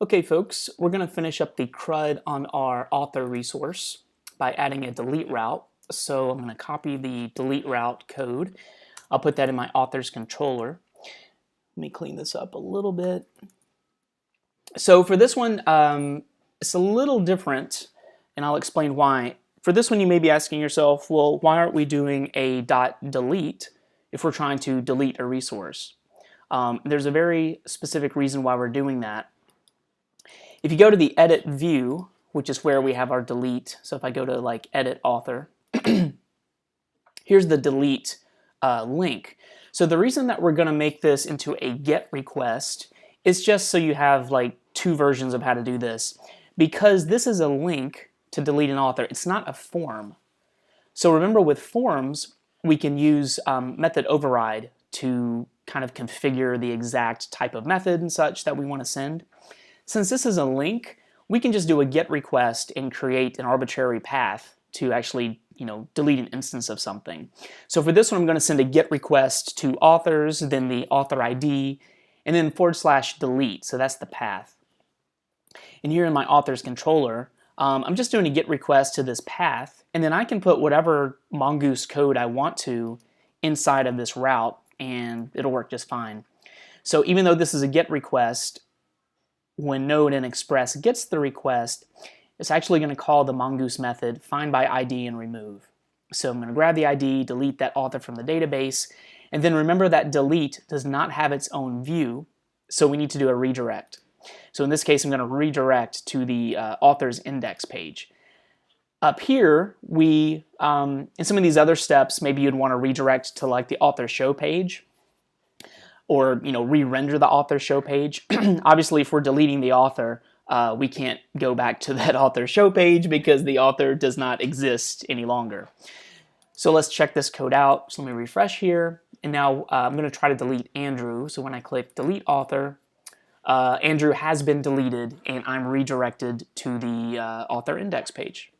Okay, folks, we're going to finish up the CRUD on our author resource by adding a delete route. So I'm going to copy the delete route code. I'll put that in my author's controller. Let me clean this up a little bit. So for this one, it's a little different, and I'll explain why. For this one, you may be asking yourself, well, why aren't we doing a .delete if we're trying to delete a resource? There's a very specific reason why we're doing that. If you go to the edit view, which is where we have our delete, so if I go to like edit author, here's the delete link. So the reason that we're going to make this into a GET request is just so you have like two versions of how to do this. Because this is a link to delete an author, it's not a form. So remember, with forms, we can use method override to kind of configure the exact type of method and such that we want to send. Since this is a link, we can just do a GET request and create an arbitrary path to actually, delete an instance of something. So for this one, I'm going to send a GET request to authors, then the author ID, and then /delete. So that's the path. And here in my author's controller, I'm just doing a GET request to this path, and then I can put whatever Mongoose code I want to inside of this route, and it'll work just fine. So even though this is a GET request, when Node and Express gets the request, it's actually going to call the Mongoose method find by ID and remove. So I'm going to grab the ID, delete that author from the database, and then remember that delete does not have its own view, so we need to do a redirect. So in this case, I'm going to redirect to the author's index page. Up here, in some of these other steps, maybe you'd want to redirect to like the author show page, or re-render the author show page. Obviously, if we're deleting the author, we can't go back to that author show page because the author does not exist any longer. So let's check this code out. So let me refresh here, and now I'm going to try to delete Andrew. So when I click delete author, Andrew has been deleted, and I'm redirected to the author index page.